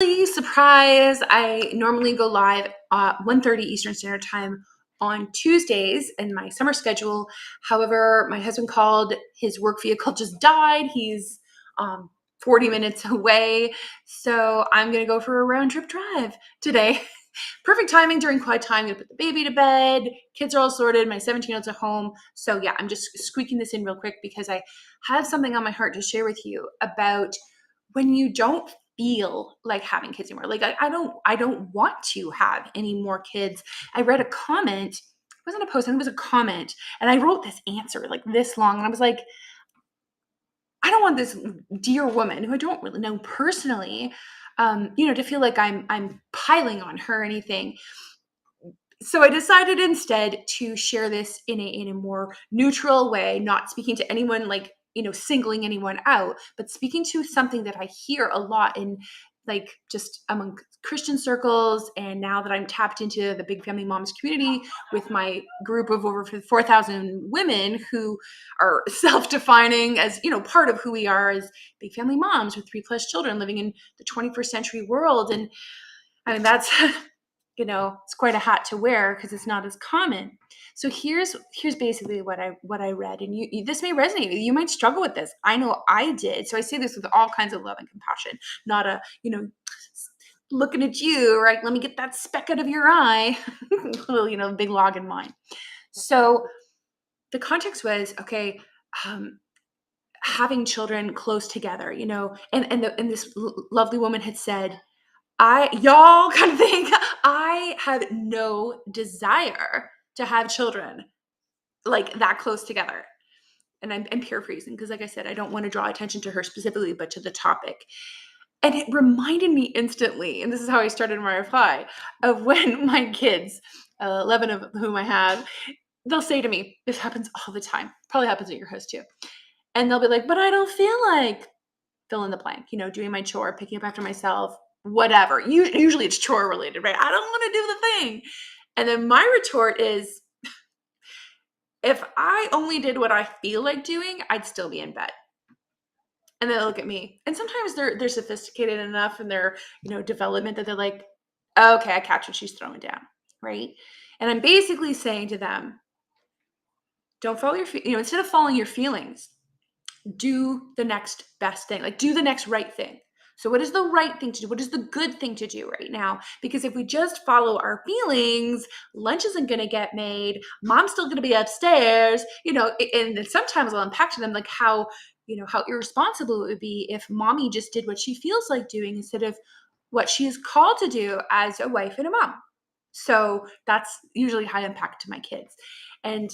Surprise. I normally go live at 1:30 Eastern Standard Time on Tuesdays in my summer schedule. However, my husband called, his work vehicle just died. He's 40 minutes away. So I'm going to go for a round trip drive today. Perfect timing during quiet time. I'm going to put the baby to bed. Kids are all sorted. My 17-year-old's at home. So yeah, I'm just squeaking this in real quick because I have something on my heart to share with you about when you don't feel like having kids anymore. Like I don't want to have any more kids. I read a comment. It wasn't a post, I think it was a comment. And I wrote this answer like this long. And I was like, I don't want this dear woman who I don't really know personally, to feel like I'm piling on her or anything. So I decided instead to share this in a more neutral way, not speaking to anyone like, singling anyone out, but speaking to something that I hear a lot in like just among Christian circles. And now that I'm tapped into the Big Family Moms community with my group of over 4,000 women who are self-defining as, part of who we are as big family moms with 3+ children living in the 21st century world. And I mean, that's it's quite a hat to wear because it's not as common. So here's basically what I read, and you this may resonate with you. You might struggle with this. I know I did. So I say this with all kinds of love and compassion, not a looking at you, right? Let me get that speck out of your eye, little big log in mine. So the context was okay. Having children close together, and this lovely woman had said, y'all kind of think I have no desire to have children like that close together. And I'm paraphrasing because, like I said, I don't want to draw attention to her specifically, but to the topic. And it reminded me instantly, and this is how I started my reply, of when my kids, 11 of whom I have, they'll say to me, this happens all the time, probably happens at your house too. And they'll be like, but I don't feel like fill in the blank, doing my chore, picking up after myself, whatever. Usually it's chore related, right? I don't want to do the thing. And then my retort is, if I only did what I feel like doing, I'd still be in bed. And they look at me. And sometimes they're sophisticated enough in their, development that they're like, okay, I catch what she's throwing down, right? And I'm basically saying to them, don't follow your, instead of following your feelings, do the next best thing, like do the next right thing. So what is the right thing to do? What is the good thing to do right now? Because if we just follow our feelings, lunch isn't going to get made. Mom's still going to be upstairs, and sometimes I'll unpack to them like how irresponsible it would be if mommy just did what she feels like doing instead of what she is called to do as a wife and a mom. So that's usually high impact to my kids. And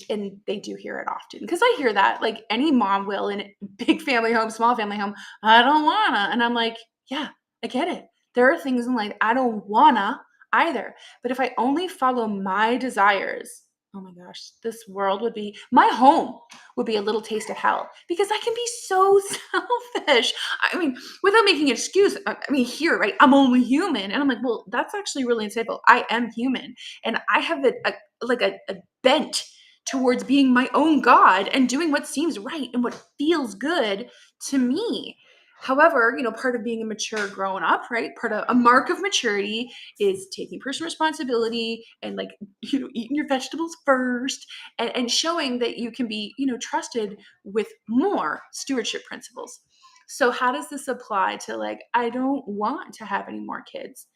they do hear it often because I hear that like any mom will in a big family home, small family home. I don't wanna. And I'm like, yeah, I get it. There are things in life I don't wanna either. But if I only follow my desires, oh my gosh, this world my home would be a little taste of hell because I can be so selfish. I mean, without making an excuse, here, right? I'm only human. And I'm like, well, that's actually really insightful. I am human. And I have a bent towards being my own God and doing what seems right and what feels good to me. However, part of being a mature grown up, right? Part of a mark of maturity is taking personal responsibility and like, eating your vegetables first and showing that you can be, trusted with more stewardship principles. So how does this apply to like, I don't want to have any more kids?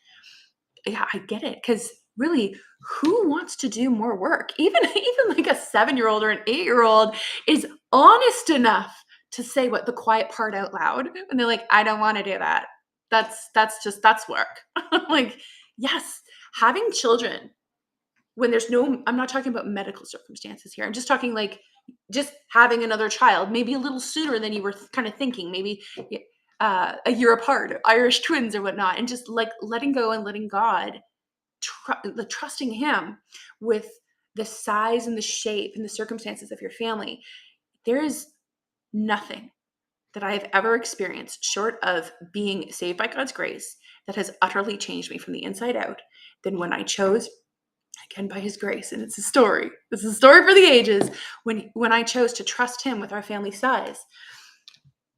Yeah, I get it. Because really, who wants to do more work? Even like a 7-year-old or an 8-year-old is honest enough to say what the quiet part out loud. And they're like, I don't want to do that. That's work. Like, yes, having children when I'm not talking about medical circumstances here. I'm just talking like just having another child, maybe a little sooner than you were kind of thinking, maybe a year apart, Irish twins or whatnot, and just like letting go and letting God, trusting Him with the size and the shape and the circumstances of your family. There is nothing that I have ever experienced short of being saved by God's grace that has utterly changed me from the inside out than when I chose, again by His grace, and it's a story. This is a story for the ages. When I chose to trust Him with our family size,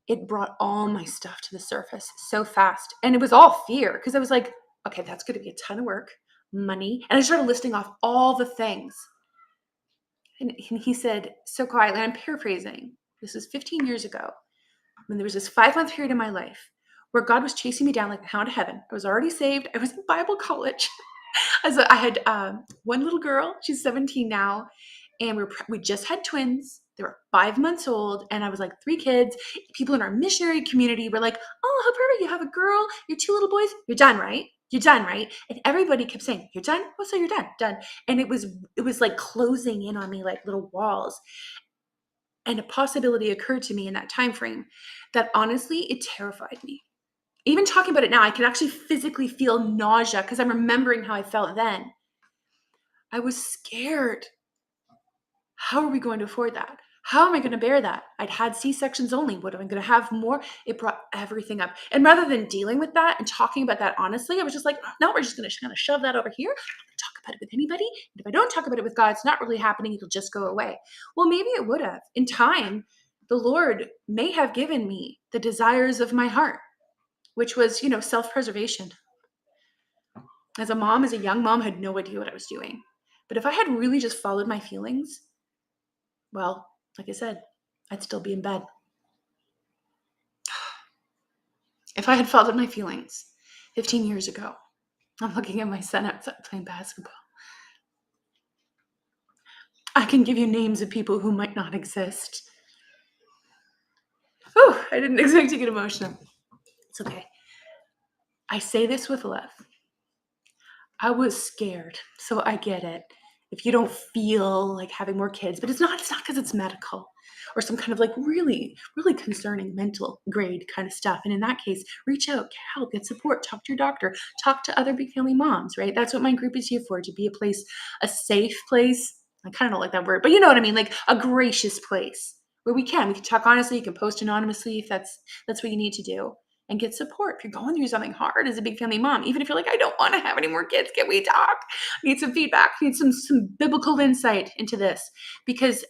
it brought all my stuff to the surface so fast. And it was all fear because I was like, okay, that's going to be a ton of work, money. And I started listing off all the things. And he said so quietly, and I'm paraphrasing, this was 15 years ago, when there was this 5-month period in my life where God was chasing me down like a hound to heaven. I was already saved. I was in Bible college. I had one little girl. She's 17 now. And we just had twins. They were 5 months old. And I was like 3 kids. People in our missionary community were like, oh, how perfect. You have a girl, your 2 little boys. You're done, right? You're done, right? And everybody kept saying, you're done? Oh, so you're done, done. And it was like closing in on me like little walls. And a possibility occurred to me in that time frame that honestly, it terrified me. Even talking about it now, I can actually physically feel nausea because I'm remembering how I felt then. I was scared. How are we going to afford that? How am I going to bear that? I'd had C-sections only. What am I going to have more? It brought everything up. And rather than dealing with that and talking about that honestly, I was just like, no, we're just going to kind of shove that over here. I'm not going to talk about it with anybody. And if I don't talk about it with God, it's not really happening. It'll just go away. Well, maybe it would have. In time, the Lord may have given me the desires of my heart, which was, self-preservation. As a mom, as a young mom, I had no idea what I was doing. But if I had really just followed my feelings, well, like I said, I'd still be in bed. If I had followed my feelings 15 years ago, I'm looking at my son outside playing basketball. I can give you names of people who might not exist. Oh, I didn't expect to get emotional. It's okay. I say this with love. I was scared, so I get it. If you don't feel like having more kids, but it's not because it's medical or some kind of like really, really concerning mental grade kind of stuff. And in that case, reach out, get help, get support, talk to your doctor, talk to other big family moms, right? That's what my group is here for, to be a place, a safe place. I kind of don't like that word, but you know what I mean? Like a gracious place where we can talk honestly, you can post anonymously if that's what you need to do and get support. If you're going through something hard as a big family mom, even if you're like, I don't want to have any more kids, can we talk? I need some feedback, I need some biblical insight into this, because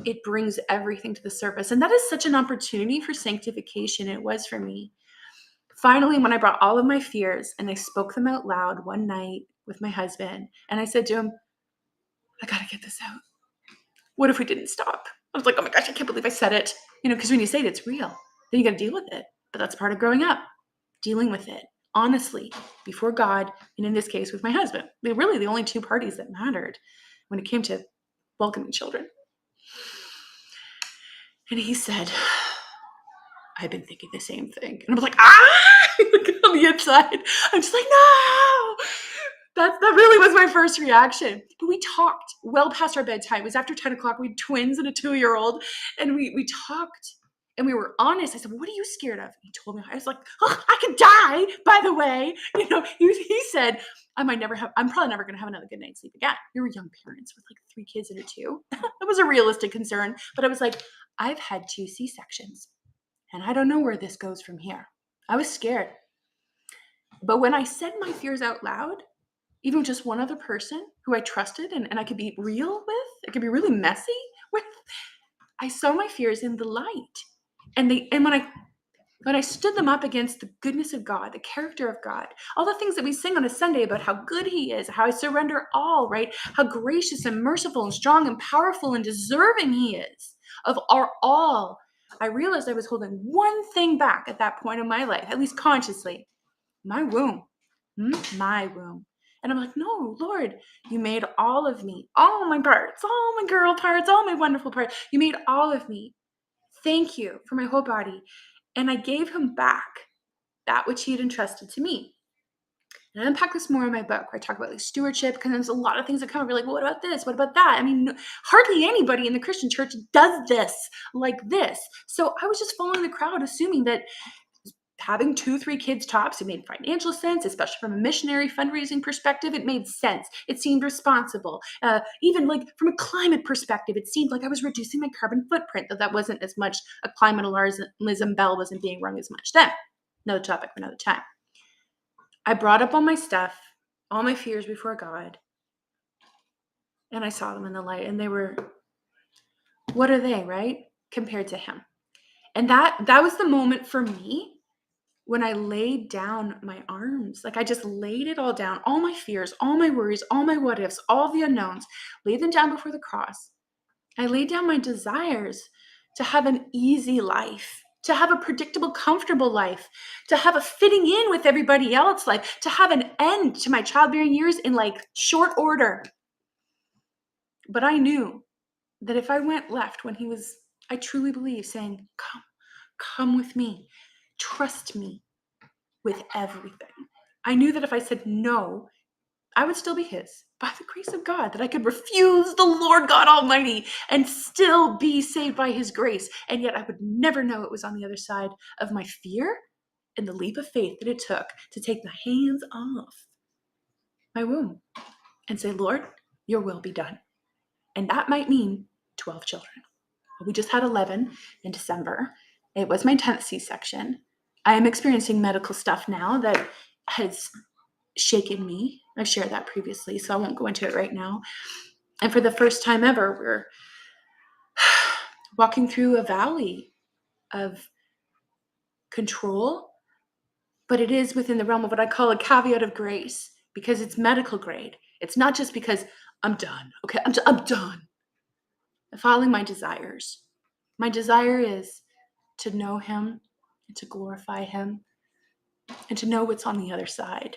it brings everything to the surface. And that is such an opportunity for sanctification. It was for me. Finally, when I brought all of my fears and I spoke them out loud one night with my husband, and I said to him, I got to get this out. What if we didn't stop? I was like, oh my gosh, I can't believe I said it. Because when you say it, it's real. Then you got to deal with it. But that's part of growing up, dealing with it honestly before God, and in this case with my husband. They're really the only 2 parties that mattered when it came to welcoming children. And he said, I've been thinking the same thing. And I was like, on the inside, I'm just like, no. That really was my first reaction. But we talked well past our bedtime. It was after 10 o'clock. We had twins and a 2-year-old. And we talked and we were honest. I said, what are you scared of? He told me. I was like, oh, I could die, by the way. He said, I'm probably never going to have another good night's sleep again. You were young parents with like 3 kids and a 2. That was a realistic concern. But I was like, I've had 2 C-sections and I don't know where this goes from here. I was scared. But when I said my fears out loud, even just one other person who I trusted and I could be real with, it could be really messy with, I saw my fears in the light. And when I stood them up against the goodness of God, the character of God, all the things that we sing on a Sunday about how good he is, how I surrender all, right? How gracious and merciful and strong and powerful and deserving he is of our all. I realized I was holding one thing back at that point in my life, at least consciously, my womb, my womb. And I'm like, no, Lord, you made all of me, all my parts, all my girl parts, all my wonderful parts. You made all of me. Thank you for my whole body. And I gave him back that which he had entrusted to me. And I unpack this more in my book where I talk about like stewardship, because there's a lot of things that come up. You're like, well, what about this? What about that? I mean, hardly anybody in the Christian church does this like this. So I was just following the crowd, assuming that having 2-3 kids tops, it made financial sense, especially from a missionary fundraising perspective. It made sense. It seemed responsible. Even like from a climate perspective, it seemed like I was reducing my carbon footprint, though that wasn't as much a climate alarmism bell wasn't being rung as much then. Another topic for another time. I brought up all my stuff, all my fears before God, and I saw them in the light, and they were, what are they, right? Compared to him. And that was the moment for me when I laid down my arms. Like I just laid it all down, all my fears, all my worries, all my what ifs, all the unknowns, laid them down before the cross. I laid down my desires to have an easy life, to have a predictable, comfortable life, to have a fitting in with everybody else life, to have an end to my childbearing years in like short order. But I knew that if I went left when he was, I truly believe, saying, come with me, trust me with everything. I knew that if I said no, I would still be his by the grace of God, that I could refuse the Lord God Almighty and still be saved by his grace. And yet I would never know it was on the other side of my fear and the leap of faith that it took to take my hands off my womb and say, Lord, your will be done. And that might mean 12 children. We just had 11 in December. It was my 10th C-section. I am experiencing medical stuff now that has shaken me. I've shared that previously, so I won't go into it right now. And for the first time ever, we're walking through a valley of control, but it is within the realm of what I call a caveat of grace, because it's medical grade. It's not just because I'm done. Okay, I'm done. I'm following my desires. My desire is to know him and to glorify him and to know what's on the other side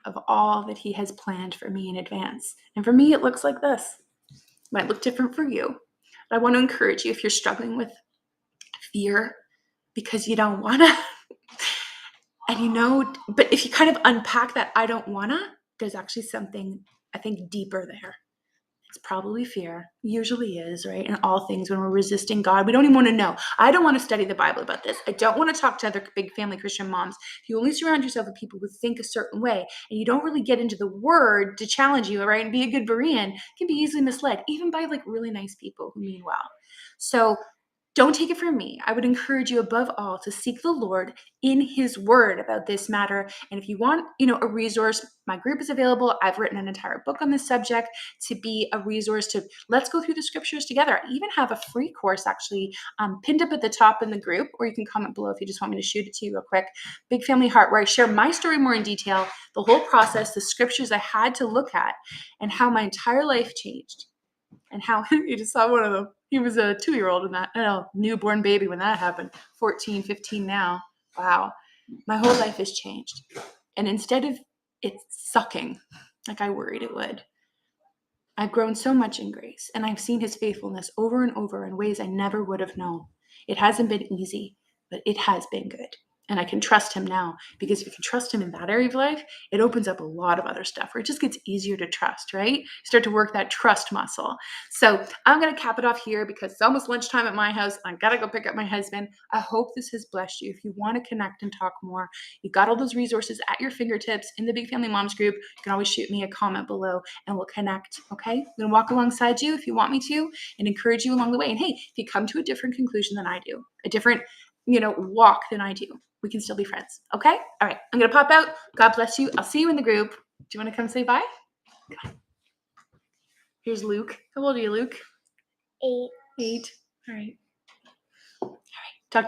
of all that he has planned for me in advance. And for me, it looks like this. It might look different for you. But I want to encourage you, if you're struggling with fear because you don't want to, and but if you kind of unpack that I don't want to, there's actually something, I think, deeper there. It's probably fear. Usually is, right? In all things, when we're resisting God, we don't even want to know. I don't want to study the Bible about this. I don't want to talk to other big family Christian moms. If you only surround yourself with people who think a certain way and you don't really get into the word to challenge you, right, and be a good Berean, you can be easily misled, even by like really nice people who mean well. So don't take it from me. I would encourage you above all to seek the Lord in his word about this matter. And if you want, a resource, my group is available. I've written an entire book on this subject to be a resource to let's go through the scriptures together. I even have a free course actually pinned up at the top in the group, or you can comment below if you just want me to shoot it to you real quick. Big Family Heart, where I share my story more in detail, the whole process, the scriptures I had to look at, and how my entire life changed. And how you just saw one of them. He was a 2-year-old in that, newborn baby when that happened. 14, 15 now. Wow. My whole life has changed. And instead of it sucking like I worried it would, I've grown so much in grace, and I've seen his faithfulness over and over in ways I never would have known. It hasn't been easy, but it has been good. And I can trust him now, because if you can trust him in that area of life, it opens up a lot of other stuff where it just gets easier to trust, right? You start to work that trust muscle. So I'm going to cap it off here because it's almost lunchtime at my house. I got to go pick up my husband. I hope this has blessed you. If you want to connect and talk more, you got all those resources at your fingertips in the Big Family Moms group. You can always shoot me a comment below and we'll connect, okay? I'm going to walk alongside you if you want me to and encourage you along the way. And hey, if you come to a different conclusion than I do, a different walk than I do, we can still be friends. Okay? All right. I'm going to pop out. God bless you. I'll see you in the group. Do you want to come say bye? Here's Luke. How old are you, Luke? 8. 8. All right.